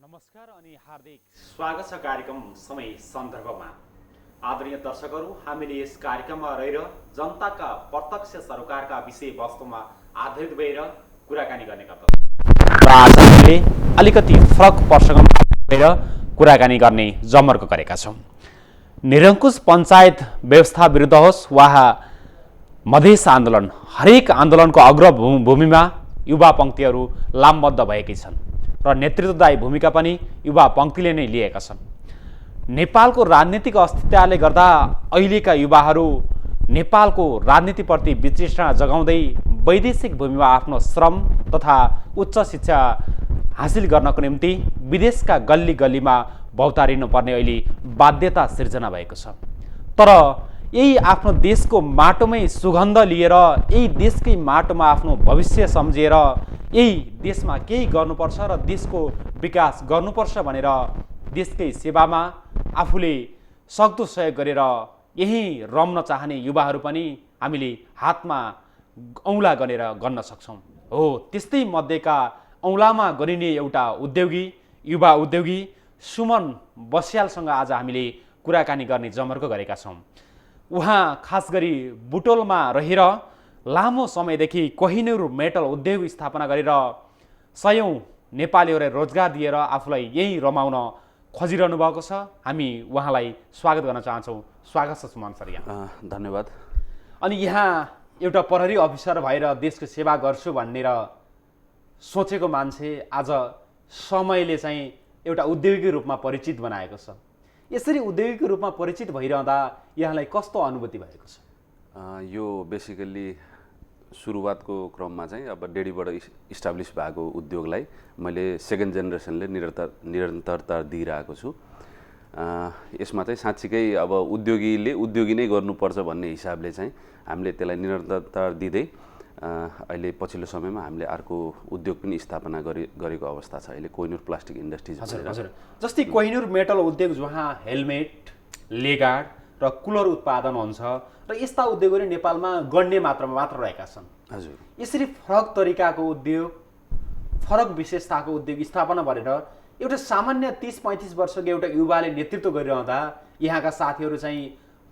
नमस्कार अनि हार्दिक स्वागत छ कार्यक्रम समय सन्दर्भमा। आदरणीय दर्शकहरू, हामीले यस कार्यक्रममा रहेर जनताका प्रत्यक्ष सरोकारका विषयवस्तुमा आधारित भएर कुराकानी गर्ने गर्दछौँ र आज हामीले अलिकति फरक प्रसङ्गमा भएर कुराकानी गर्ने जमर्को गरेका छौँ। निरङ्कुश पञ्चायत व्यवस्था विरुद्ध होस् वा मधेस आन्दोलन, हरेक आन्दोलनको अग्रभूमिमा युवा पङ्क्तिहरू लामबद्ध भएकै छन् र नेतृत्वदायी भूमिका पनि युवा पङ्क्तिले नै लिएका छन्। नेपालको राजनीतिक अस्तित्वले गर्दा अहिलेका युवाहरू नेपालको राजनीतिप्रति वितृष्णा जगाउँदै वैदेशिक भूमिमा आफ्नो श्रम तथा उच्च शिक्षा हासिल गर्नको निम्ति विदेशका गल्ली गल्लीमा भौतारिनुपर्ने अहिले बाध्यता सिर्जना भएको छ। तर यही आफ्नो देशको माटोमै सुगन्ध लिएर, यही देशकै माटोमा आफ्नो भविष्य सम्झिएर यही देशमा केही गर्नुपर्छ र देशको विकास गर्नुपर्छ भनेर देशकै सेवामा आफूले सक्दो सहयोग गरेर यही रम्न चाहने युवाहरू पनि हामीले हातमा औँला गरेर गर्न सक्छौँ। हो, त्यस्तै मध्येका औँलामा गरिने एउटा उद्योगी, युवा उद्योगी सुमन बस्यालसँग आज हामीले कुराकानी गर्ने जमर्को गरेका छौँ। उहाँ खास गरी बुटोलमा रहेर लामो समयदेखि कोहिनुर मेटल उद्योग स्थापना गरेर सयौं नेपालीहरूलाई रोजगार दिएर आफूलाई यही रमाउन खोजिरहनु भएको छ। हामी उहाँलाई स्वागत गर्न चाहन्छौँ। स्वागत छ सुमन सर यहाँ। धन्यवाद। अनि यहाँ एउटा प्रहरी अफिसर भएर देशको सेवा गर्छु भनेर सोचेको मान्छे आज समयले चाहिँ एउटा उद्योगीको रूपमा परिचित बनाएको छ। यसरी उद्योगीको रूपमा परिचित भइरहँदा यहाँलाई कस्तो अनुभूति भएको छ? यो बेसिकल्ली सुरुवातको क्रममा चाहिँ अब डेढीबाट इस्टाब्लिस भएको उद्योगलाई मैले सेकेन्ड जेनेरेसनले निरन्तरता दिइरहेको छु। यसमा चाहिँ साँच्चीकै अब उद्योगी नै गर्नुपर्छ भन्ने हिसाबले चाहिँ हामीले त्यसलाई निरन्तरता दिँदै अहिले पछिल्लो समयमा हामीले अर्को उद्योग पनि स्थापना गरेको अवस्था छ। अहिले कोहिनुर प्लास्टिक इन्डस्ट्रिज। हजुर, जस्तै कोहिनुर मेटल उद्योग जहाँ हेलमेट, लेगार्ड र कुलर उत्पादन हुन्छ र यस्ता उद्योगहरू नेपालमा गण्य मात्रामा मात्र रहेका छन्। हजुर, यसरी फरक तरिकाको उद्योग, फरक विशेषताको उद्योग स्थापना गरेर एउटा सामान्य 30-35 वर्षको एउटा युवाले नेतृत्व गरिरहँदा यहाँका साथीहरू चाहिँ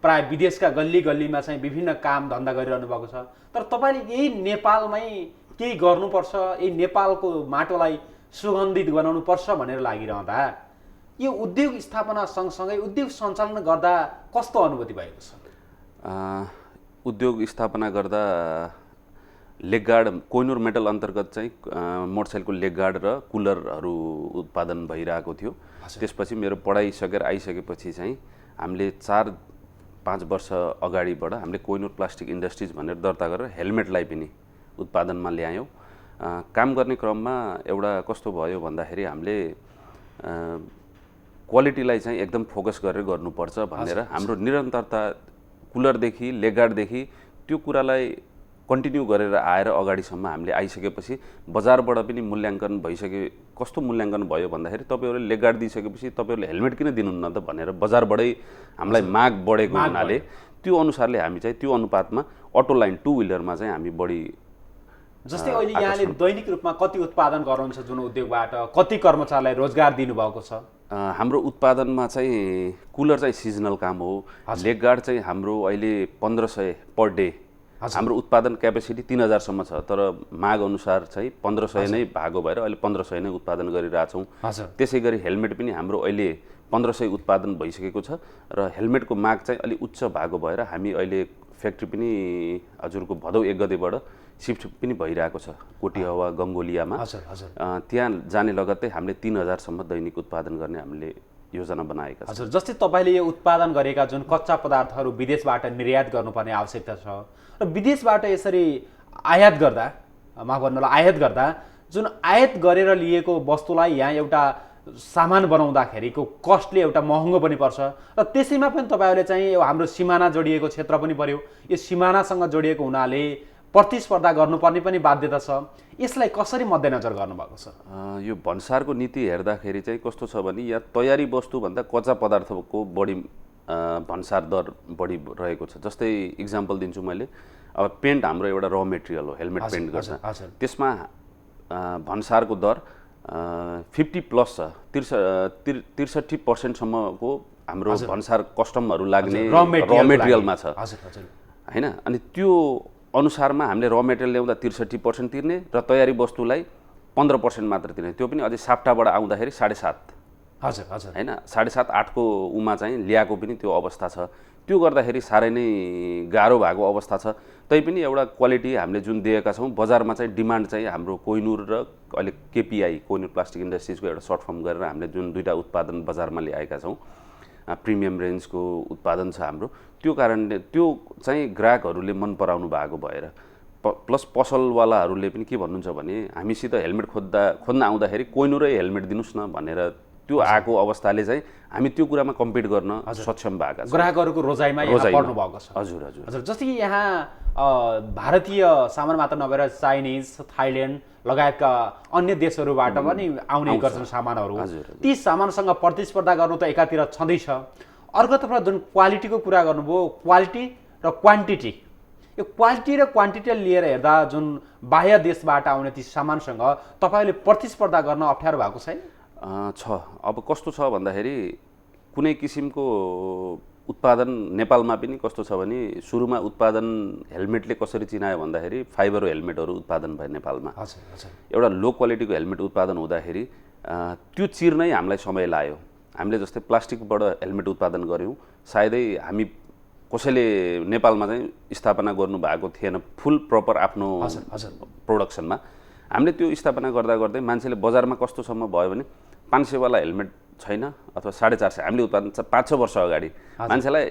प्राय विदेशका गल्ली गल्लीमा चाहिँ विभिन्न काम धन्दा गरिरहनु भएको छ। तर तपाईँले यही नेपालमै केही गर्नुपर्छ, यही नेपालको माटोलाई सुगन्धित बनाउनुपर्छ भनेर लागिरहँदा यो उद्योग स्थापना सँगसँगै उद्योग सञ्चालन गर्दा कस्तो अनुभूति भएको छ? उद्योग स्थापना गर्दा लेगगार्ड कोहिनुर मेटल अन्तर्गत चाहिँ मोटरसाइकलको लेगगार्ड र कुलरहरू उत्पादन भइरहेको थियो। त्यसपछि मेरो पढाइ आइसकेपछि चाहिँ हामीले 4-5 वर्ष अगाडिबाट हामीले कोहिनुर प्लास्टिक इन्डस्ट्रिज भनेर दर्ता गरेर हेलमेटलाई पनि उत्पादनमा ल्यायौँ। काम गर्ने क्रममा एउटा कस्तो भयो भन्दाखेरि हामीले क्वालिटीलाई चाहिँ एकदम फोकस गरेर गर्नुपर्छ भनेर हाम्रो निरन्तरता कुलरदेखि लेगगार्डदेखि त्यो कुरालाई कन्टिन्यू गरेर आएर अगाडिसम्म हामीले आइसकेपछि बजारबाट पनि मूल्याङ्कन भइसके। कस्तो मूल्याङ्कन भयो भन्दाखेरि तपाईँहरूले लेगगार्ड दिइसकेपछि तपाईँहरूले हेलमेट किन दिनुहुन्न त भनेर बजारबाटै हामीलाई माग बढेको हुनाले त्यो अनुसारले हामी चाहिँ त्यो अनुपातमा अटो लाइन 2 व्हिलरमा चाहिँ हामी बढी। जस्तै अहिले यहाँले दैनिक रूपमा कति उत्पादन गर्नुहुन्छ जुन उद्योगबाट, कति कर्मचारीलाई रोजगार दिनुभएको छ? हाम्रो उत्पादनमा चाहिँ कुलर चाहिँ सिजनल काम हो। लेगगार्ड चाहिँ हाम्रो अहिले 1500 पर डे हाम्रो उत्पादन क्यापेसिटी 3000 सम्म छ। तर माग अनुसार चाहिँ 1500 नै भागो भएर अहिले 1500 नै उत्पादन गरिरहेछौँ। त्यसै गरी हेलमेट पनि हाम्रो अहिले 1500 उत्पादन भइसकेको छ र हेलमेटको माग चाहिँ अलि उच्च भएको भएर हामी अहिले फ्याक्ट्री पनि हजुरको भदौ 1 गतेबाट शिफ्ट पनि भइरहेको छ कोटिहवा गङ्गोलियामा। त्यहाँ जाने लगत्तै हामीले 3000 सम्म दैनिक उत्पादन गर्ने हामीले योजना बनाएका छौँ। हजुर, जस्तै तपाईँले यो उत्पादन गरेका जुन कच्चा पदार्थहरू विदेशबाट निर्यात गर्नुपर्ने आवश्यकता छ र विदेशबाट यसरी आयात गर्दा, माफ गर्नुहोला, आयात गर्दा जुन आयात गरेर लिएको वस्तुलाई यहाँ एउटा सामान बनाउँदाखेरिको कस्टले एउटा महँगो पनि पर्छ र त्यसैमा पनि तपाईँहरूले चाहिँ यो हाम्रो सिमाना जोडिएको क्षेत्र पनि पर्यो। यो सिमानासँग जोडिएको हुनाले प्रतिस्पर्धा गर्नुपर्ने पनि बाध्यता छ। यसलाई कसरी मध्यनजर गर्नुभएको छ? यो भन्सारको नीति हेर्दाखेरि चाहिँ कस्तो छ भने यहाँ तयारी वस्तुभन्दा कच्चा पदार्थको बढी भन्सार दर बढी रहेको छ। जस्तै इक्जाम्पल दिन्छु मैले, अब पेन्ट हाम्रो एउटा र मेटेरियल हो, हेलमेट पेन्ट गर्छ, त्यसमा भन्सारको दर 50+ छ, 63% हाम्रो भन्सार कस्टमहरू लाग्ने र मेटेरियलमा छ हैन। अनि त्यो अनुसारमा हामीले र मेटेरियल ल्याउँदा 63% तिर्ने र तयारी वस्तुलाई 15% मात्र तिर्ने, त्यो पनि अझै साप्टाबाट आउँदाखेरि 7.5 हैन, 7.5-8 को उमा चाहिँ ल्याएको पनि त्यो अवस्था छ। त्यो गर्दाखेरि साह्रै नै गाह्रो भएको अवस्था छ। तैपनि एउटा क्वालिटी हामीले जुन दिएका छौँ, बजारमा चाहिँ डिमान्ड चाहिँ हाम्रो कोहिनुर र अहिले केपिआई कोहिनुर प्लास्टिक इन्डस्ट्रिजको एउटा सर्ट फर्म गरेर हामीले जुन दुईटा उत्पादन बजारमा ल्याएका छौँ, प्रिमियम रेन्जको उत्पादन छ हाम्रो। त्यो कारणले त्यो चाहिँ ग्राहकहरूले मन पराउनु भएको भएर प्लस पसलवालाहरूले पनि के भन्नुहुन्छ भने हामीसित हेलमेट खोज्न आउँदाखेरि कोहिनुरै हेलमेट दिनुहोस् न भनेर त्यो आएको अवस्थाले चाहिँ हामी त्यो कुरामा कम्पिट गर्न सक्षम भएका छौँ। ग्राहकहरूको रोजाइमा पर्नु भएको छ। हजुर हजुर हजुर। जस्तै कि यहाँ भारतीय सामान मात्र नभएर चाइनिज, थाइल्यान्ड लगायतका अन्य देशहरूबाट पनि आउने गर्छन् सामानहरू। ती सामानसँग प्रतिस्पर्धा गर्नु त एकातिर छँदैछ, अर्कोतर्फ जुन क्वालिटीको कुरा गर्नुभयो, क्वालिटी र क्वान्टिटी, यो क्वालिटी र क्वान्टिटी लिएर हेर्दा जुन बाह्य देशबाट आउने ती सामानसँग तपाईँले प्रतिस्पर्धा गर्न अप्ठ्यारो भएको छैन? छ। अब कस्तो छ भन्दाखेरि कुनै किसिमको उत्पादन नेपालमा पनि कस्तो छ भने सुरुमा उत्पादन हेलमेटले कसरी चिनायो भन्दाखेरि फाइबर हेलमेटहरू उत्पादन भए नेपालमा। एउटा लो क्वालिटीको हेलमेट उत्पादन हुँदाखेरि त्यो चिर्नै हामीलाई समय लाग्यो। हामीले जस्तै प्लास्टिकबाट हेलमेट उत्पादन गऱ्यौँ, सायदै हामी कसैले नेपालमा चाहिँ स्थापना गर्नुभएको थिएन फुल प्रपर आफ्नो प्रोडक्सनमा। हामीले त्यो स्थापना गर्दा गर्दै मान्छेले बजारमा कस्तोसम्म भयो भने 500 वाला हेलमेट छैन अथवा 450, हामीले उत्पादन 5-6 वर्ष अगाडि मान्छेलाई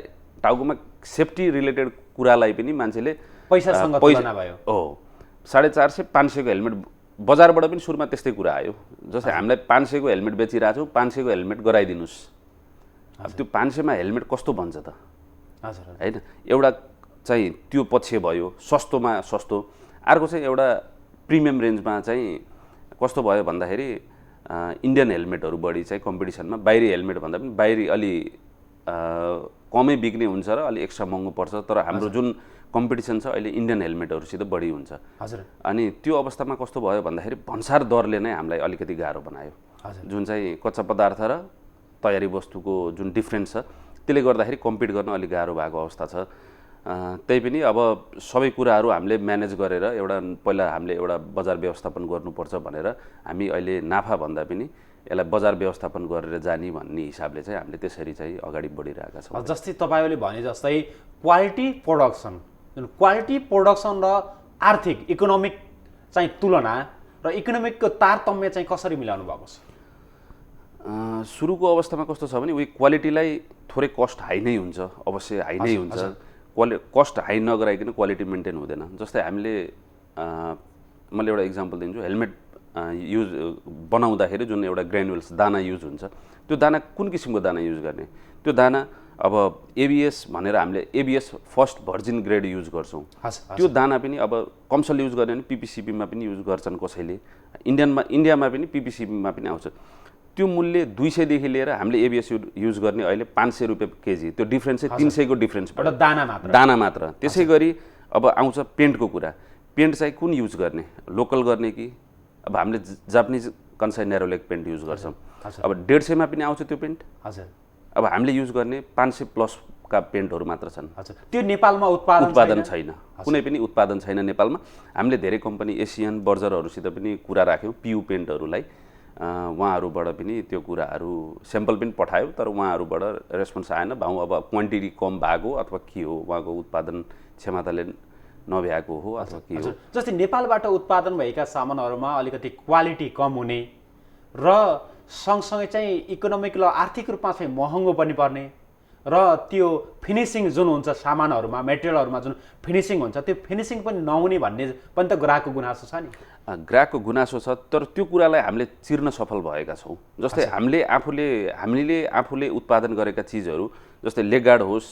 टाउकोमा सेफ्टी रिलेटेड कुरालाई पनि मान्छेले पैसासँग तुलना भयो। हो, 450-500 को हेलमेट बजारबाट पनि सुरुमा त्यस्तै कुरा आयो। जस्तै हामीलाई 500 को हेलमेट बेचिरहेको छौँ, 500 को हेलमेट गराइदिनुहोस्। अब त्यो 500 मा हेलमेट कस्तो भन्छ त हैन। एउटा चाहिँ त्यो पक्ष भयो, सस्तोमा सस्तो। अर्को चाहिँ एउटा प्रिमियम रेन्जमा चाहिँ कस्तो भयो भन्दाखेरि इन्डियन हेलमेटहरू बढी चाहिँ कम्पिटिसनमा बाहिरी हेलमेट भन्दा पनि बाहिरी अलि कमै बिक्ने हुन्छ र अलि एक्स्ट्रा महँगो पर्छ। तर हाम्रो जुन कम्पिटिसन छ अहिले इन्डियन हेलमेटहरूसित बढी हुन्छ। अनि त्यो अवस्थामा कस्तो भयो भन्दाखेरि भन्सार दरले नै हामीलाई अलिकति गाह्रो बनायो। जुन चाहिँ कच्चा पदार्थ र तयारी वस्तुको जुन डिफ्रेन्स छ त्यसले गर्दाखेरि कम्पिट गर्न अलिक गाह्रो भएको अवस्था छ। त्यही पनि अब सबै कुराहरू हामीले म्यानेज गरेर पहिला हामीले एउटा बजार व्यवस्थापन गर्नुपर्छ भनेर हामी अहिले नाफा भन्दा पनि यसलाई बजार व्यवस्थापन गरेर जाने भन्ने हिसाबले चाहिँ हामीले त्यसरी चाहिँ अगाडि बढिरहेका छौँ। जस्तै तपाईँले भने जस्तै क्वालिटी प्रोडक्सन, क्वालिटी प्रोडक्सन र आर्थिक इकोनोमिक चाहिँ तुलना र इकोनोमिकको तारतम्य चाहिँ कसरी मिलाउनु भएको छ? सुरुको अवस्थामा कस्तो छ भने क्वालिटीलाई थोरै कस्ट हाई नै हुन्छ, अवश्य हाई नै हुन्छ। कस्ट हाई नगराइकन क्वालिटी मेन्टेन हुँदैन। जस्तै हामीले मैले एउटा इक्जाम्पल दिन्छु, हेलमेट युज बनाउँदाखेरि जुन एउटा ग्रेन्युल्स दाना युज हुन्छ, त्यो दाना कुन किसिमको दाना युज गर्ने? त्यो दाना अब एबिएस भनेर हामीले ABS first virgin grade use गर्छौँ। त्यो दाना पनि अब कमर्सियल युज गर्ने भने पिपिसिपीमा पनि युज गर्छन् कसैले, इन्डियामा पनि पिपिसिपीमा पनि आउँछ। त्यो मूल्य 200 देखि लिएर हामीले एबिएस युज गर्ने अहिले 500 रुपियाँ केजी। त्यो डिफ्रेन्स चाहिँ 300 को डिफ्रेन्स एउटा दाना मात्र। त्यसै गरी अब आउँछ पेन्टको कुरा। पेन्ट चाहिँ कुन युज गर्ने, लोकल गर्ने कि अब हामीले जापानिज कन्साइ नेरोलेक पेन्ट युज गर्छौँ। अब 150 मा पनि आउँछ त्यो पेन्ट। अब हामीले युज गर्ने 500+ का पेन्टहरू मात्र छन्। त्यो नेपालमा उत्पादन छैन, कुनै पनि उत्पादन छैन नेपालमा। हामीले धेरै कम्पनी एसियन बर्जरहरूसित पनि कुरा राख्यौँ पियु पेन्टहरूलाई, उहाँहरूबाट पनि त्यो कुराहरू स्याम्पल पनि पठायो, तर उहाँहरूबाट रेस्पोन्स आएन। भाउ अब क्वान्टिटी कम भएको अथवा के हो, उहाँको उत्पादन क्षमताले नभएको हो अथवा के हो। जस्तै नेपालबाट उत्पादन भएका सामानहरूमा अलिकति क्वालिटी कम हुने र सँगसँगै चाहिँ इकोनोमिक र आर्थिक रूपमा चाहिँ महँगो पनि पर्ने र त्यो फिनिसिङ जुन हुन्छ सामानहरूमा मेटेरियलहरूमा जुन फिनिसिङ हुन्छ त्यो फिनिसिङ पनि नहुने भन्ने पनि त ग्राहकको गुनासो छ नि। ग्राहकको गुनासो छ, तर त्यो कुरालाई हामीले चिर्न सफल भएका छौँ। जस्तै हामीले आफूले उत्पादन गरेका चिजहरू, जस्तै लेगगार्ड होस्,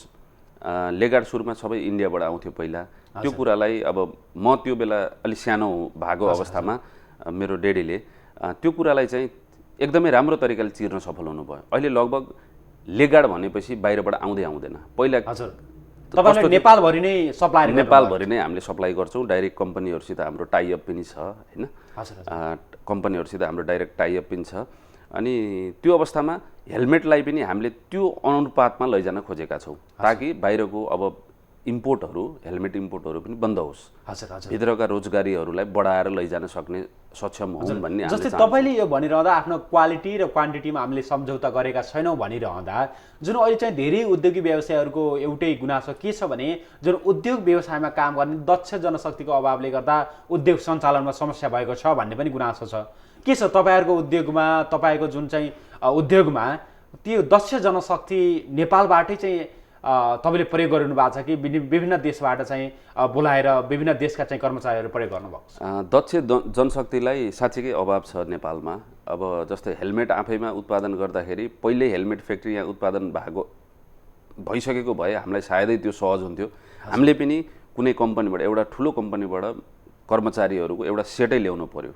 लेगगार्ड सुरुमा सबै इन्डियाबाट आउँथ्यो पहिला। त्यो कुरालाई अब म त्यो बेला अलि सानो भएको अवस्थामा मेरो डेडीले त्यो कुरालाई चाहिँ एकदमै राम्रो तरिकाले चिर्न सफल हुनुभयो। अहिले लगभग लेगगार्ड भनेपछि बाहिरबाट आउँदैन। पहिला हजुर तपाईहरुले नेपालभरि नै सप्लाई नेपालभरि नै हामीले सप्लाई गर्छौँ। डाइरेक्ट कम्पनीहरूसित हाम्रो टाइअप पनि छ हैन, कम्पनीहरूसित हाम्रो डाइरेक्ट टाइअप पनि छ। अनि त्यो अवस्थामा हेलमेटलाई पनि हामीले त्यो अनुपातमा लैजान खोजेका छौँ ताकि बाहिरको अब इम्पोर्टहरू, हेलमेट इम्पोर्टहरू पनि बन्द होस्। हजुर हजुर भित्रका रोजगारीहरूलाई बढाएर लैजान सक्ने सक्षम हुन् भन्ने हामीले जस्तै तपाईले यो भनिरहँदा आफ्नो क्वालिटी र क्वान्टिटीमा हामीले सम्झौता गरेका छैनौँ भनिरहँदा जुन अहिले चाहिँ धेरै उद्योगी व्यवसायहरूको एउटै गुनासो के छ भने जुन उद्योग व्यवसायमा काम गर्ने दक्ष जनशक्तिको अभावले गर्दा उद्योग सञ्चालनमा समस्या भएको छ भन्ने पनि गुनासो छ। के छ तपाईहरुको उद्योगमा, तपाईको जुन चाहिँ उद्योगमा त्यो दक्ष जनशक्ति नेपालबाटै चाहिँ तपाईले प्रयोग गर्नु भएको छ कि विभिन्न देशबाट चाहिँ बोलाएर विभिन्न देशका चाहिँ कर्मचारीहरू प्रयोग गर्नुभएको छ? दक्ष जनशक्तिलाई साँच्चीकै अभाव छ नेपालमा। अब जस्तै हेलमेट आफैमा उत्पादन गर्दाखेरि पहिल्यै हेलमेट फ्याक्ट्री यहाँ उत्पादन भइसकेको भए हामीलाई सायदै त्यो सहज हुन्थ्यो। हामीले पनि कुनै कम्पनीबाट, एउटा ठुलो कम्पनीबाट कर्मचारीहरूको एउटा सेटै ल्याउनु पर्यो।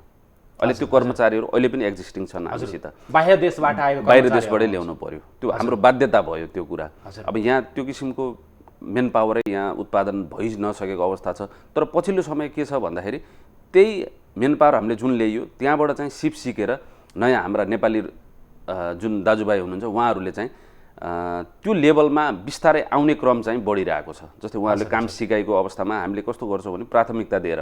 अहिले त्यो कर्मचारीहरू अहिले पनि एक्जिस्टिङ छन् हामीसित, बाह्य देशबाट आएको, बाहिर देशबाटै ल्याउनु पर्यो। त्यो हाम्रो बाध्यता भयो त्यो कुरा। अब यहाँ त्यो किसिमको मेन पावरै यहाँ उत्पादन भइ नसकेको अवस्था छ। तर पछिल्लो समय के छ भन्दाखेरि त्यही मेन पावर हामीले जुन ल्याइयो त्यहाँबाट चाहिँ सिप सिकेर नयाँ हाम्रा नेपाली जुन दाजुभाइ हुनुहुन्छ उहाँहरूले चाहिँ त्यो लेभलमा बिस्तारै आउने क्रम चाहिँ बढिरहेको छ। जस्तै उहाँहरूले काम सिकाएको अवस्थामा हामीले कस्तो गर्छौँ भने प्राथमिकता दिएर,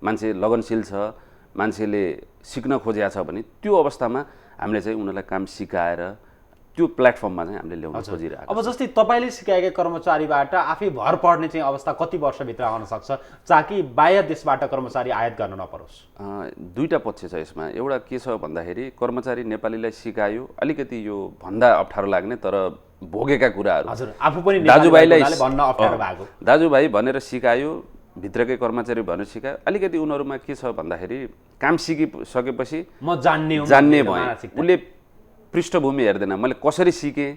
मान्छे लगनशील छ, मान्छेले सिक्न खोजेको छ भने त्यो अवस्थामा हामीले चाहिँ उनीहरूलाई काम सिकाएर त्यो प्लेटफर्ममा चाहिँ हामीले ल्याउन खोजिरहेको। अब जस्तै तपाईले सिकाएका कर्मचारीबाट आफै भर पर्ने चाहिँ अवस्था कति वर्षभित्र आउन सक्छ ताकि बाह्य देशबाट कर्मचारी आयात गर्न नपरोस्? दुईटा पक्ष छ यसमा। एउटा के छ भन्दाखेरि कर्मचारी नेपालीलाई सिकायो, अलिकति यो भन्दा अप्ठ्यारो लाग्ने तर भोगेका कुराहरू, हजुर आफू पनि दाजुभाइलाई भन्न अप्ठ्यारो भएको, दाजुभाइ भनेर सिकायो, भित्रकै कर्मचारी भनेर सिकायो। अलिकति उनीहरूमा के छ भन्दाखेरि काम सिकिसकेपछि म जान्ने भएँ, उसले पृष्ठभूमि हेर्दैन, मैले कसरी सिकेँ,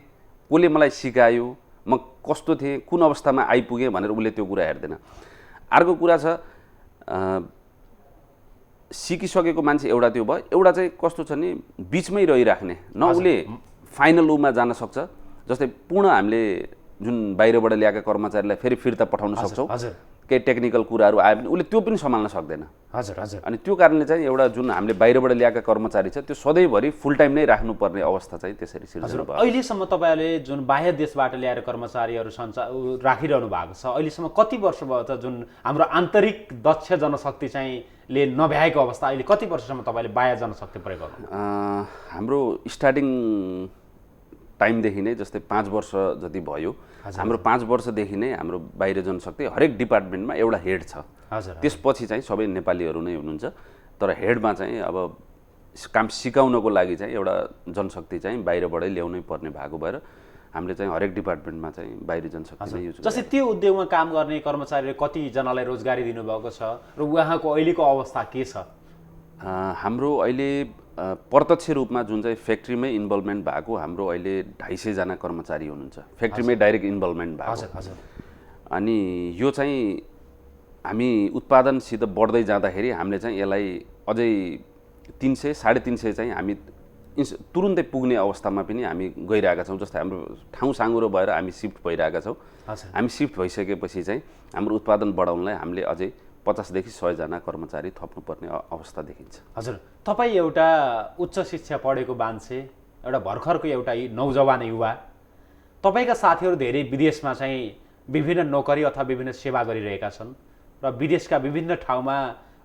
कसले मलाई सिकायो, म कस्तो थिएँ, कुन अवस्थामा आइपुगेँ भनेर उसले त्यो कुरा हेर्दैन। अर्को कुरा छ सिकिसकेको मान्छे एउटा त्यो भयो, एउटा चाहिँ कस्तो छ नि बिचमै रहिराख्ने, न उसले फाइनल उमा जान सक्छ। जस्तै पूर्ण हामीले जुन बाहिरबाट ल्याएका कर्मचारीलाई फेरि फिर्ता पठाउन सक्छौँ, केही टेक्निकल कुराहरू आयो भने उसले त्यो पनि सम्हाल्न सक्दैन। हजुर हजुर अनि त्यो कारणले चाहिँ एउटा जुन हामीले बाहिरबाट ल्याएका कर्मचारी छ त्यो सधैँभरि फुल टाइम नै राख्नुपर्ने अवस्था चाहिँ त्यसरी सिर्जना भयो। अहिलेसम्म तपाईँहरूले जुन बाह्य देशबाट ल्याएर कर्मचारीहरू राखिरहनु भएको छ, अहिलेसम्म कति वर्ष भयो त जुन हाम्रो आन्तरिक दक्ष जनशक्ति चाहिँ ले नभ्याएको अवस्था, अहिले कति वर्षसम्म तपाईँले बाह्य जनशक्ति प्रयोग गर्नु? हाम्रो स्टार्टिङ टाइमदेखि नै जस्तै 5 वर्ष जति भयो, हाम्रो 5 वर्षदेखि नै हाम्रो बाहिर जनशक्ति हरेक डिपार्टमेन्टमा एउटा हेड छ। त्यसपछि चाहिँ सबै नेपालीहरू नै हुनुहुन्छ, तर हेडमा चाहिँ अब काम सिकाउनको लागि चाहिँ एउटा जनशक्ति चाहिँ बाहिरबाटै ल्याउनै पर्ने भएको भएर हामीले चाहिँ हरेक डिपार्टमेन्टमा चाहिँ बाहिरी जनशक्ति नै युज गर्छौँ। जस्तै त्यो उद्योगमा काम गर्ने कर्मचारीले कतिजनालाई रोजगारी दिनुभएको छ र उहाँको अहिलेको अवस्था के छ? हाम्रो अहिले प्रत्यक्ष रूपमा जुन चाहिँ फ्याक्ट्रीमै इन्भल्भमेन्ट भएको हाम्रो अहिले 250 जना कर्मचारी हुनुहुन्छ, फ्याक्ट्रीमै डाइरेक्ट इन्भल्भमेन्ट भएको। अनि यो चाहिँ हामी उत्पादनसित बढ्दै जाँदाखेरि हामीले चाहिँ यसलाई अझै 300 350 चाहिँ हामी तुरुन्तै पुग्ने अवस्थामा पनि हामी गइरहेका छौँ। जस्तै हाम्रो ठाउँ साँगुरो भएर हामी सिफ्ट भइरहेका छौँ। हामी सिफ्ट भइसकेपछि चाहिँ हाम्रो उत्पादन बढाउनलाई हामीले अझै 50 देखि 100 जना कर्मचारी थप्नुपर्ने अवस्था देखिन्छ। हजुर तपाईँ एउटा उच्च शिक्षा पढेको मान्छे, एउटा भर्खरको एउटा नौजवान युवा, तपाईँका साथीहरू धेरै विदेशमा चाहिँ विभिन्न नोकरी अथवा विभिन्न सेवा गरिरहेका छन् र विदेशका विभिन्न ठाउँमा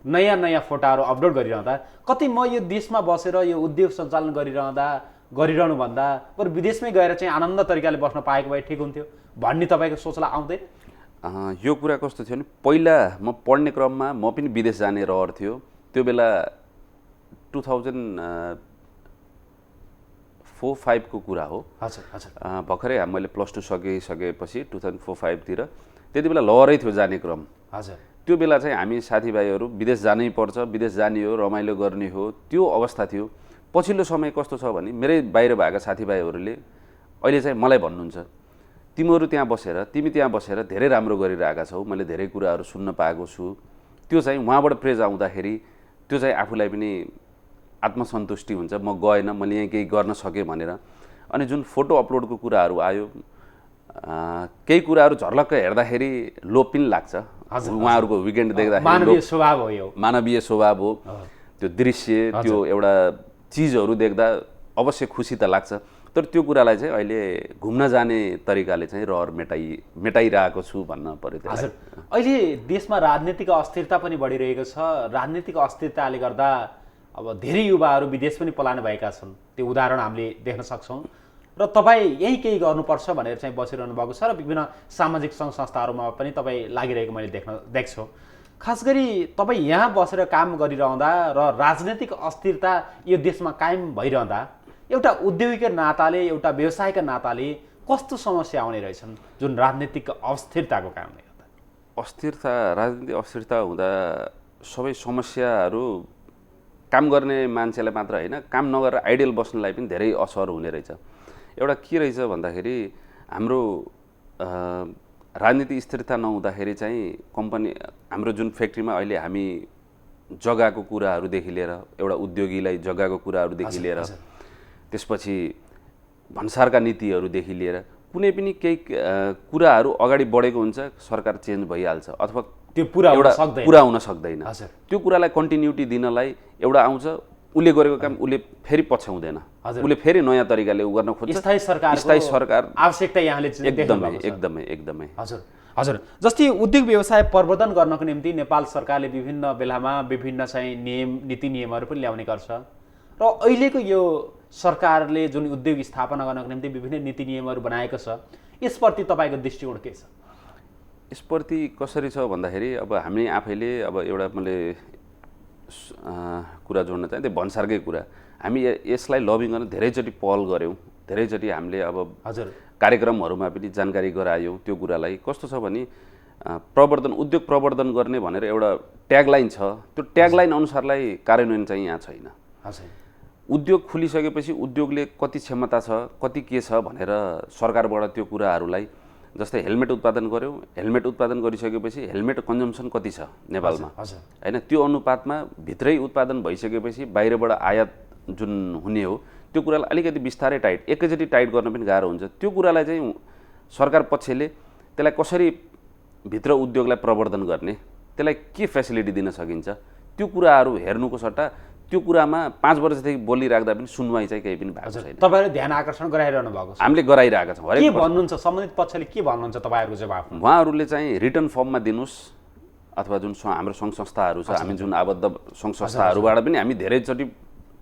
नयाँ नयाँ फोटाहरू अपलोड गरिरहँदा कति म यो देशमा बसेर यो उद्योग सञ्चालन गरिरहनुभन्दा बरु विदेशमै गएर चाहिँ आनन्द तरिकाले बस्न पाएको भए ठिक हुन्थ्यो भन्ने तपाईँको सोचलाई आउँदैन? यो कुरा कस्तो थियो भने पहिला म पढ्ने क्रममा म पनि विदेश जाने रहर थियो। त्यो बेला 2004-05 को कुरा हो। हजुर हजुर भर्खरै मैले +2 सकेपछि 2004-05 तिर त्यति बेला लहरै थियो जाने क्रम। हजुर त्यो बेला चाहिँ हामी साथीभाइहरू विदेश जानै पर्छ, विदेश जाने हो, रमाइलो गर्ने हो, त्यो अवस्था थियो। पछिल्लो समय कस्तो छ भने मेरै बाहिर भएका साथीभाइहरूले अहिले चाहिँ मलाई भन्नुहुन्छ तिमी त्यहाँ बसेर धेरै राम्रो गरिरहेका छौ, मैले धेरै कुराहरू सुन्न पाएको छु। त्यो चाहिँ उहाँबाट प्रेज आउँदाखेरि त्यो चाहिँ आफूलाई पनि आत्मसन्तुष्टि हुन्छ, म गएन मैले यहाँ केही गर्न सकेँ भनेर। अनि जुन फोटो अपलोडको कुराहरू आयो, केही कुराहरू झर्लक्क हेर्दाखेरि लोभ पनि लाग्छ। उहाँहरूको विकेन्ड देख्दाखेरि मानवीय स्वभाव हो, यो मानवीय स्वभाव हो। त्यो दृश्य, त्यो एउटा चिजहरू देख्दा अवश्य खुसी त लाग्छ। तर त्यो कुरालाई चाहिँ अहिले घुम्न जाने तरिकाले चाहिँ रहर मेटाइरहेको छु भन्न पर्यो। हजुर, अहिले देशमा राजनीतिक अस्थिरता पनि बढिरहेको छ। राजनीतिक अस्थिरताले गर्दा अब धेरै युवाहरू विदेश पनि पलायन भएका छन्। त्यो उदाहरण हामीले देख्न सक्छौँ। र तपाईँ यही केही गर्नुपर्छ भनेर चाहिँ बसिरहनु भएको छ र विभिन्न सामाजिक सङ्घ संस्थाहरूमा पनि तपाईँ लागिरहेको मैले देख्छु। खास गरी तपाईँ यहाँ बसेर काम गरिरहँदा र राजनीतिक अस्थिरता यो देशमा कायम भइरहँदा एउटा उद्योगीका नाताले, एउटा व्यवसायका नाताले कस्तो समस्या आउने रहेछन् जुन राजनीतिक अस्थिरताको कारणले गर्दा? राजनीतिक अस्थिरता हुँदा सबै समस्याहरू काम गर्ने मान्छेलाई मात्र होइन, काम नगरेर आइडियल बस्नलाई पनि धेरै असर हुने रहेछ। एउटा के रहेछ भन्दाखेरि हाम्रो राजनीतिक स्थिरता नहुँदाखेरि चाहिँ कम्पनी, हाम्रो जुन फ्याक्ट्रीमा अहिले हामी जग्गाको कुराहरूदेखि लिएर, एउटा उद्योगीलाई जग्गाको कुराहरूदेखि लिएर, त्यसपछि भन्सारका नीतिहरूदेखि लिएर कुनै पनि केही कुराहरू अगाडि बढेको हुन्छ, सरकार चेन्ज भइहाल्छ अथवा त्यो पुरा हुन सक्दैन। त्यो कुरालाई कन्टिन्युटी दिनलाई एउटा आउँछ, उसले गरेको काम उसले फेरि पछ्याउँदैन, उसले फेरि नयाँ तरिकाले उ गर्न खोज्छ। स्थायी सरकार आवश्यकता यहाँले एकदमै। हजुर हजुर, जस्तै उद्योग व्यवसाय प्रवर्धन गर्नको निम्ति नेपाल सरकारले विभिन्न बेलामा विभिन्न चाहिँ नीति नियमहरू पनि ल्याउने गर्छ। र अहिलेको यो सरकारले जुन उद्योग स्थापना गर्नको निम्ति विभिन्न नीति नियमहरू बनाएको छ, यसप्रति तपाईँको दृष्टिकोण के छ? यसप्रति कसरी छ भन्दाखेरि अब हामी आफैले अब एउटा मैले कुरा जोड्न चाहेँ, त्यो भन्सारकै कुरा। हामी यसलाई लबिङ गर्न धेरैचोटि पहल गऱ्यौँ, धेरैचोटि हामीले अब कार्यक्रमहरूमा पनि जानकारी गरायौँ। त्यो कुरालाई कस्तो छ भने उद्योग प्रवर्धन गर्ने भनेर एउटा ट्यागलाइन छ, त्यो ट्यागलाइन अनुसारलाई कार्यान्वयन चाहिँ यहाँ छैन। उद्योग खुलिसकेपछि उद्योगले कति क्षमता छ, कति के छ भनेर सरकारबाट त्यो कुराहरूलाई, जस्तै हेलमेट उत्पादन गऱ्यौँ, हेलमेट उत्पादन गरिसकेपछि हेलमेट कन्जम्सन कति छ नेपालमा होइन, त्यो अनुपातमा भित्रै उत्पादन भइसकेपछि बाहिरबाट आयात जुन हुने हो त्यो कुरालाई अलिकति बिस्तारै टाइट, एकैचोटि टाइट गर्न पनि गाह्रो हुन्छ। त्यो कुरालाई चाहिँ सरकार पक्षले त्यसलाई कसरी भित्र उद्योगलाई प्रवर्धन गर्ने, त्यसलाई के फेसिलिटी दिन सकिन्छ, त्यो कुराहरू हेर्नुको सट्टा त्यो कुरामा 5 वर्षदेखि बोलिराख्दा पनि सुनवाई चाहिँ केही पनि भएको छैन। तपाईँले ध्यान आकर्षण गराइरहनु भएको छ, हामीले गराइरहेका छौँ। के भन्नुहुन्छ सम्बन्धित पक्षले, के भन्नुहुन्छ तपाईँहरूको जवाफ? उहाँहरूले चाहिँ रिटर्न फर्ममा दिनुहोस्, अथवा जुन हाम्रो सङ्घ संस्थाहरू छ, हामी जुन आबद्ध सङ्घ संस्थाहरूबाट पनि हामी धेरैचोटि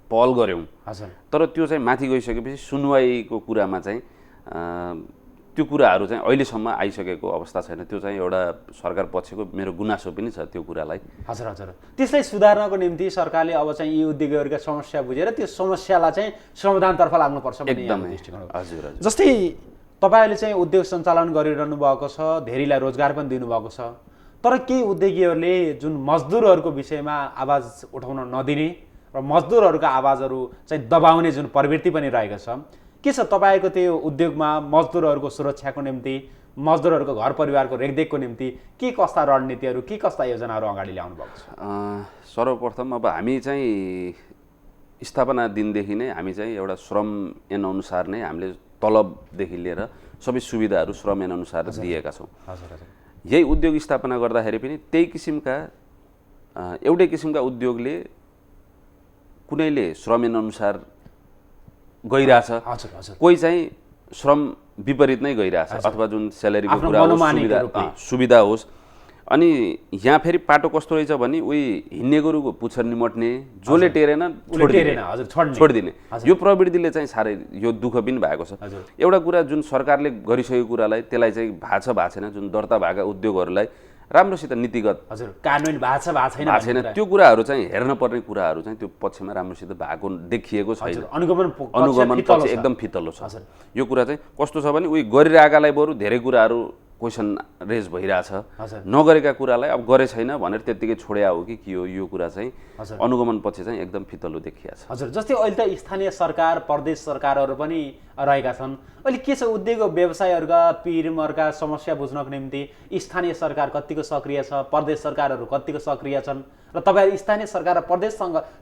पहल गऱ्यौँ। तर त्यो चाहिँ माथि गइसकेपछि सुनवाईको कुरामा चाहिँ त्यो कुराहरू चाहिँ अहिलेसम्म आइसकेको अवस्था छैन। त्यो चाहिँ एउटा सरकार पक्षको मेरो गुनासो पनि छ त्यो कुरालाई। हजुर हजुर, त्यसलाई सुधार्नको निम्ति सरकारले अब चाहिँ यी उद्योगीहरूका समस्या बुझेर त्यो समस्यालाई चाहिँ समाधानतर्फ लाग्नुपर्छ भन्ने दृष्टिकोण। हजुर, जस्तै तपाईँहरूले चाहिँ उद्योग सञ्चालन गरिरहनु भएको छ, धेरैलाई रोजगार पनि दिनुभएको छ, तर केही उद्योगीहरूले जुन मजदुरहरूको विषयमा आवाज उठाउन नदिने र मजदुरहरूका आवाजहरू चाहिँ दबाउने जुन प्रवृत्ति पनि रहेको छ, के छ तपाईँको त्यो उद्योगमा मजदुरहरूको सुरक्षाको निम्ति, मजदुरहरूको घर परिवारको रेखदेखको निम्ति के कस्ता रणनीतिहरू, के कस्ता योजनाहरू अगाडि ल्याउनु भएको छ? सर्वप्रथम अब हामी चाहिँ स्थापना दिनदेखि नै हामी चाहिँ एउटा श्रम ऐन अनुसार नै हामीले तलबदेखि लिएर सबै सुविधाहरू श्रम ऐन अनुसार दिएका छौँ। यही उद्योग स्थापना गर्दाखेरि पनि त्यही किसिमका एउटै किसिमका उद्योगले कुनैले श्रम ऐन अनुसार गइरहेछ, कोही चाहिँ श्रम विपरीत नै गइरहेछ, अथवा जुन स्यालेरीको कुरा होस्, सुविधा होस्। अनि यहाँ फेरि पाटो कस्तो रहेछ भने उही हिँड्ने गोरुको पुच्छर निमट्ने, जसले टेरेन छोडिदिने, यो प्रवृत्तिले चाहिँ साह्रै यो दुःख पनि भएको छ। एउटा कुरा जुन सरकारले गरिसकेको कुरालाई त्यसलाई चाहिँ भएको छैन, जुन दर्ता भएका उद्योगहरूलाई राम्रोसित नीतिगत हजुर कार्यान्वयन भएको छैन त्यो कुराहरू चाहिँ हेर्न पर्ने कुराहरू चाहिँ त्यो पक्षमा राम्रोसित भएको देखिएको छैन। अनुगमन पक्ष एकदम फितलो छ। यो कुरा चाहिँ कस्तो छ भने उही गरिरहेकालाई बरु धेरै कुराहरू क्वेसन रेज भइरहेछ, नगरेका कुरालाई अब गरे छैन भनेर त्यत्तिकै छोड्या हो कि के हो, यो कुरा चाहिँ अनुगमन पक्ष चाहिँ एकदम फितलो देखिया छ। हजुर जस्तै अहिले त स्थानीय सरकार प्रदेश सरकारहरू पनि रहेका छन्। अहिले के छ उद्योग व्यवसायहरूका पिरमहरूका समस्या बुझ्नको निम्ति स्थानीय सरकार कतिको सक्रिय छ, प्रदेश सरकारहरू कतिको सक्रिय छन् र तपाईहरु स्थानीय सरकार र प्रदेश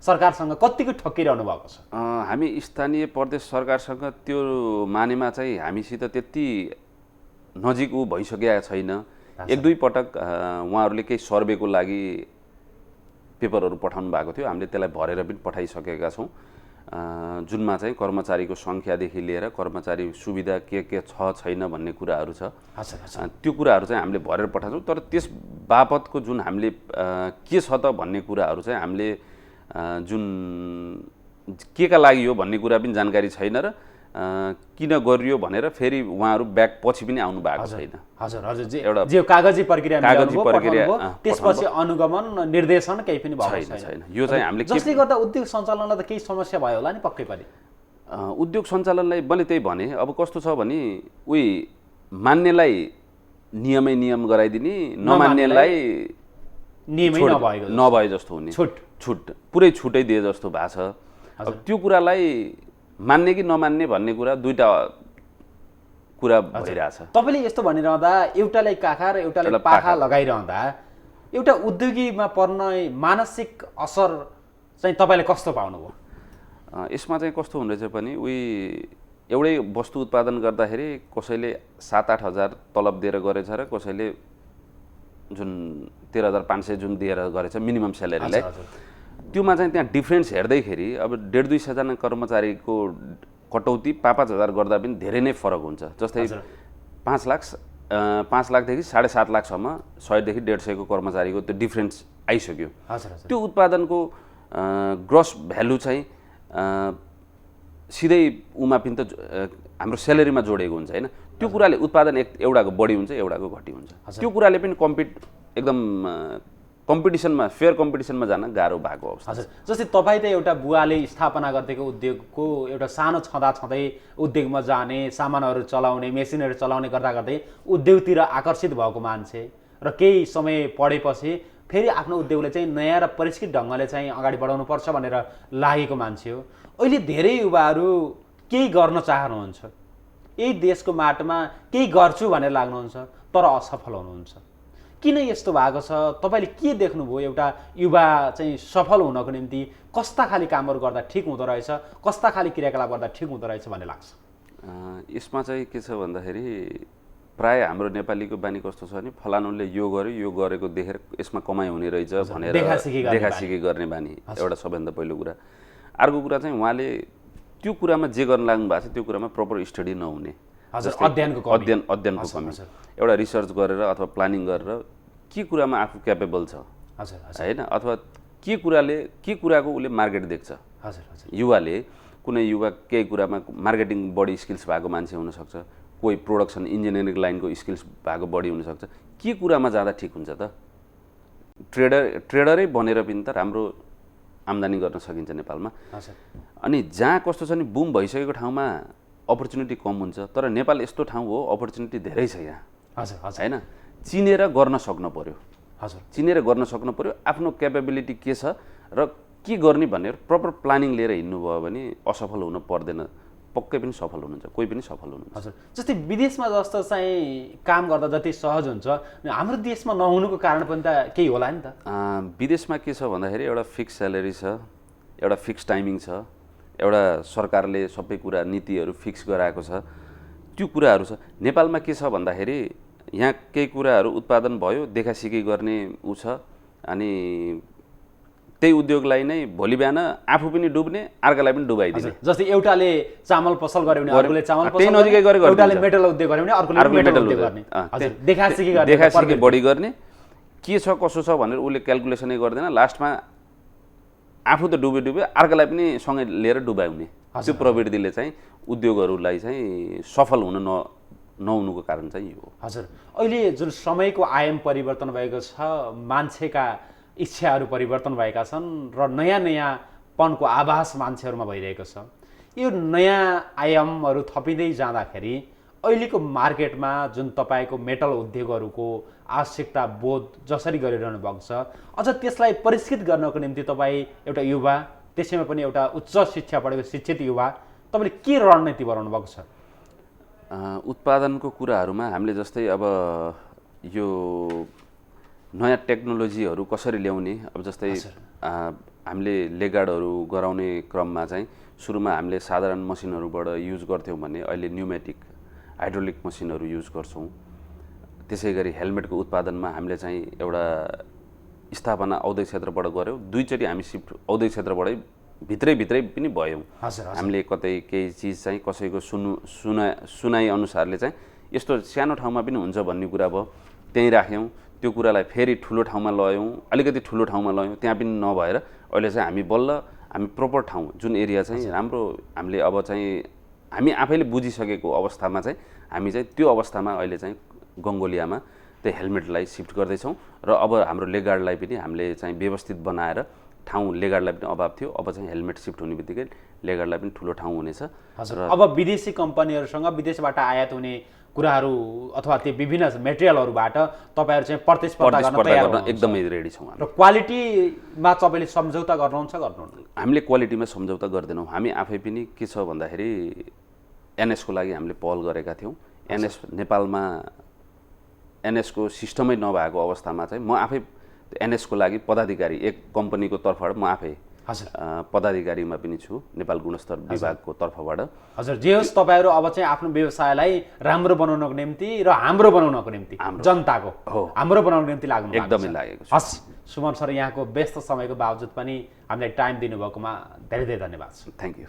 सरकारसँग कतिको ठक्किरहनु भएको छ? हामी स्थानीय प्रदेश सरकारसँग त्यो मानेमा चाहिँ हामीसित त्यति नजिक भइसकेका छैन। एक दुई पटक उहाँहरूले केही सर्वेको लागि पेपरहरू पठाउनु भएको थियो, हामीले त्यसलाई भरेर पनि पठाइसकेका छौँ। जुनमा चाहिँ कर्मचारीको सङ्ख्यादेखि लिएर कर्मचारी सुविधा के छ छैन भन्ने कुराहरू छ। त्यो कुराहरू चाहिँ हामीले भरेर पठाउँछौँ। तर त्यस बापतको जुन हामीले के छ त भन्ने कुराहरू चाहिँ हामीले जुन के का लागि हो भन्ने कुरा पनि जानकारी छैन र किन गरियो भनेर फेरि उहाँहरू ब्याक पछि पनि आउनु भएको छैन। हजुर हजुर जे कागजी प्रक्रिया त्यसपछि अनुगमन निर्देशन केही पनि भएको छैन। यो चाहिँ हामीले जसले गर्दा उद्योग सञ्चालनलाई त केही समस्या भयो होला नि पक्कै पनि। उद्योग सञ्चालनलाई मैले त्यही भने अब कस्तो छ भने उही मान्नेलाई नियमै नियम गराइदिने, नमान्नेलाई नियमै नभए जस्तो हुने, छुट पुरै छुटै दिए जस्तो भएको छ। अब त्यो कुरालाई मान्ने कि नमान्ने भन्ने कुरा दुईटा कुरा भइरहेछ। तपाईँले यस्तो भनिरहँदा एउटालाई काखा र एउटालाई पाखा लगाइरहँदा एउटा उद्योगीमा पर्ने मानसिक असर चाहिँ तपाईँले कस्तो पाउनुभयो? यसमा चाहिँ कस्तो हुँदैछ भने उही एउटै वस्तु उत्पादन गर्दाखेरि कसैले 7-8 हजार तलब दिएर गरेछ र कसैले जुन 13,500 जुन दिएर गरेछ मिनिमम स्यालेरीलाई, त्योमा चाहिँ त्यहाँ डिफ्रेन्स हेर्दैखेरि अब 1.5-2 जना कर्मचारीको कटौती 5-5 हजार गर्दा पनि धेरै नै फरक हुन्छ। जस्तै 5 लाखदेखि 7.5 लाखसम्म 100 देखि 150 को कर्मचारीको त्यो डिफ्रेन्स आइसक्यो। त्यो उत्पादनको ग्रस भ्यालु चाहिँ सिधै उमा पनि त हाम्रो स्यालेरीमा जोडेको हुन्छ हैन। त्यो कुराले उत्पादन एउटाको बढी हुन्छ एउटाको घटी हुन्छ। त्यो कुराले पनि एकदम कम्पिटिसनमा फेयर कम्पिटिसनमा जान गाह्रो भएको अवस्था। हजुर जस्तै तपाईँ त एउटा बुवाले स्थापना गरिदिएको उद्योगको एउटा सानो छँदै उद्योगमा जाने, सामानहरू चलाउने, मेसिनहरू चलाउने गर्दा गर्दै उद्योगतिर आकर्षित भएको मान्छे र केही समय पढेपछि फेरि आफ्नो उद्योगले चाहिँ नयाँ र परिष्कृत ढङ्गले चाहिँ अगाडि बढाउनु पर्छ भनेर लागेको मान्छे हो। अहिले धेरै युवाहरू केही गर्न चाहनुहुन्छ, यही देशको माटोमा केही गर्छु भनेर लाग्नुहुन्छ तर असफल हुनुहुन्छ। किन यस्तो भएको छ? तपाईँले के देख्नुभयो एउटा युवा चाहिँ सफल हुनको निम्ति कस्ता खाली कामहरू गर्दा ठिक हुँदो रहेछ, कस्ता खाली क्रियाकलाप गर्दा ठिक हुँदो रहेछ भन्ने लाग्छ? यसमा चाहिँ के छ भन्दाखेरि प्राय हाम्रो नेपालीको बानी कस्तो छ भने फलानुले यो गर्यो, यो गरेको देखेर यसमा कमाइ हुने रहेछ भनेर देखासिकी गर्ने बानी एउटा सबैभन्दा पहिलो कुरा। अर्को कुरा चाहिँ उहाँले त्यो कुरामा जे गर्न लाग्नु भएको छ त्यो कुरामा प्रपर स्टडी नहुने, अध्ययनको कमी, एउटा रिसर्च गरेर अथवा प्लानिङ गरेर के कुरामा आफू क्यापेबल छ हैन, अथवा के कुराको उसले मार्केट देख्छ। युवाले कुनै युवा केही कुरामा मार्केटिङ बढी स्किल्स भएको मान्छे हुनसक्छ, कोही प्रोडक्सन इन्जिनियरिङ लाइनको स्किल्स भएको बढी हुनसक्छ। के कुरामा जाँदा ठिक हुन्छ त? ट्रेडरै बनेर पनि त राम्रो आम्दानी गर्न सकिन्छ नेपालमा। अनि जहाँ कस्तो छ नि बुम भइसकेको ठाउँमा अपर्च्युनिटी कम हुन्छ, तर नेपाल यस्तो ठाउँ हो अपर्च्युनिटी धेरै छ यहाँ हैन। चिनेर गर्न सक्नु पर्यो, चिनेर गर्न सक्नु पर्यो, आफ्नो क्यापेबिलिटी के छ र के गर्ने भनेर प्रपर प्लानिङ लिएर हिँड्नुभयो भने असफल हुन पर्दैन, पक्कै पनि सफल हुनुहुन्छ, कोही पनि सफल हुनुहुन्छ। हजुर जस्तै विदेशमा जस्तो चाहिँ काम गर्दा जति सहज हुन्छ हाम्रो देशमा नहुनुको कारण पनि त केही होला नि त? विदेशमा के छ भन्दाखेरि एउटा फिक्स स्यालेरी छ, एउटा फिक्स टाइमिङ छ, एउटा सरकारले सबै कुरा नीतिहरू फिक्स गराएको छ, त्यो कुराहरू छ। नेपालमा के छ भन्दाखेरि यहाँ केही कुराहरू उत्पादन भयो देखासिकी गर्ने छ, अनि त्यही उद्योगलाई नै भोलि बिहान आफू पनि डुब्ने अर्कालाई पनि डुबाइदिने। जस्तै एउटाले चामल पसल गर्यो भने अर्कोले चामल पसल, त्यही नजिकै गरेको, एउटाले मेटल उद्योग गर्यो भने अर्कोले मेटल उद्योग गर्ने, देखासिकी बढी गर्ने, के छ कसो छ भनेर उसले क्याल्कुलेसनै गर्दैन, लास्टमा आफू त डुबे अर्कालाई पनि सँगै लिएर डुबाउने। त्यो प्रवृत्तिले चाहिँ उद्योगहरूलाई चाहिँ सफल हुन नहुनुको कारण चाहिँ यो हो। हजुर, अहिले जुन समयको आयाम परिवर्तन भएको छ, मान्छेका इच्छाहरू परिवर्तन भएका छन् र नयाँ नयाँपनको आभास मान्छेहरूमा भइरहेको छ। यो नयाँ आयामहरू थपिँदै जाँदाखेरि अहिलेको मार्केटमा जुन तपाईँको मेटल उद्योगहरूको आवश्यकता बोध जसरी गरिरहनु भएको छ, अझ त्यसलाई परिष्कृत गर्नको निम्ति तपाईँ एउटा युवा, त्यसैमा पनि एउटा उच्च शिक्षा पढेको शिक्षित युवा, तपाईँले के रणनीति बनाउनु भएको छ? उत्पादनको कुराहरूमा हामीले जस्तै अब यो नयाँ टेक्नोलोजीहरू कसरी ल्याउने, अब जस्तै हामीले लेगार्डहरू गराउने क्रममा चाहिँ सुरुमा हामीले साधारण मसिनहरूबाट युज गर्थ्यौँ भने अहिले न्युमेटिक हाइड्रोलिक मसिनहरू युज गर्छौँ। त्यसै गरी हेलमेटको उत्पादनमा हामीले चाहिँ एउटा स्थापना औद्योगिक क्षेत्रबाट गऱ्यौँ, दुईचोटि हामी सिफ्ट औद्योगिक क्षेत्रबाटै भित्रै पनि भयौँ। हामीले कतै केही चिज चाहिँ कसैको सुनाइ अनुसारले चाहिँ यस्तो सानो ठाउँमा पनि हुन्छ भन्ने कुरा भयो, त्यहीँ राख्यौँ। त्यो कुरालाई फेरि ठुलो ठाउँमा लयौँ, अलिकति ठुलो ठाउँमा लयौँ, त्यहाँ पनि नभएर अहिले चाहिँ हामी बल्ल हामी प्रोपर ठाउँ जुन एरिया चाहिँ राम्रो हामीले अब चाहिँ हामी आफैले बुझिसकेको अवस्थामा चाहिँ हामी चाहिँ त्यो अवस्थामा अहिले चाहिँ गङ्गोलियामा त्यो हेलमेटलाई सिफ्ट गर्दैछौँ र अब हाम्रो लेगार्डलाई पनि हामीले चाहिँ व्यवस्थित बनाएर ठाउँ लेगार्डलाई पनि अभाव थियो, अब चाहिँ हेलमेट सिफ्ट हुने बित्तिकै लेगार्डलाई पनि ठुलो ठाउँ हुनेछ। अब विदेशी कम्पनीहरूसँग विदेशबाट आयात हुने कुराहरू अथवा त्यो विभिन्न मेटेरियलहरूबाट तपाईँहरू चाहिँ प्रतिस्पर्धा गर्न तयार हुनुहुन्छ? एकदमै रेडी छौँ। र क्वालिटीमा तपाईँले सम्झौता गर्नुहुन्छ गर्नुहुन्न? हामीले क्वालिटीमा सम्झौता गर्दैनौँ। हामी आफै पनि के छ भन्दाखेरि एनएसको लागि हामीले पहल गरेका थियौँ। एनएस नेपालमा एनएसको सिस्टमै नभएको अवस्थामा चाहिँ म आफै एनएसको लागि पदाधिकारी एक कम्पनीको तर्फबाट म आफै पदाधिकारीमा पनि छु नेपाल गुणस्तर विभागको तर्फबाट। हजुर, जे होस् तपाईँहरू अब चाहिँ आफ्नो व्यवसायलाई राम्रो बनाउनको निम्ति र हाम्रो बनाउनको निम्ति जनताको हाम्रो बनाउनको निम्ति लाग्नु एकदमै लागेको छ। हस् सुमन सर, यहाँको व्यस्त समयको बावजुद पनि हामीलाई टाइम दिनुभएकोमा धेरै धेरै धन्यवाद छ। Thank you.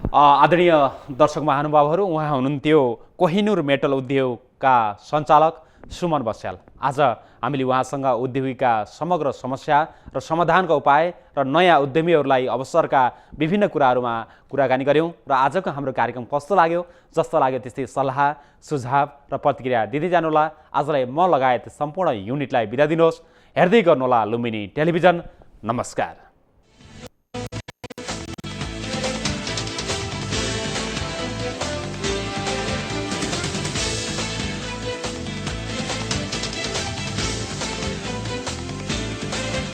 आदरणीय दर्शक महानुभावहरू, उहाँ हुनुहुन्थ्यो कोहिनुर मेटल उद्योगका सञ्चालक सुमन बस्याल। आज हामीले उहाँसँग उद्योगीका समग्र समस्या र समाधानका उपाय र नयाँ उद्यमीहरूलाई अवसरका विभिन्न कुराहरूमा कुराकानी गऱ्यौँ र आजको हाम्रो कार्यक्रम कस्तो लाग्यो, जस्तो लाग्यो त्यस्तै सल्लाह सुझाव र प्रतिक्रिया दिँदै जानुहोला। आजलाई म लगायत सम्पूर्ण युनिटलाई बिदा दिनुहोस्। हेर्दै गर्नुहोला लुम्बिनी टेलिभिजन। नमस्कार।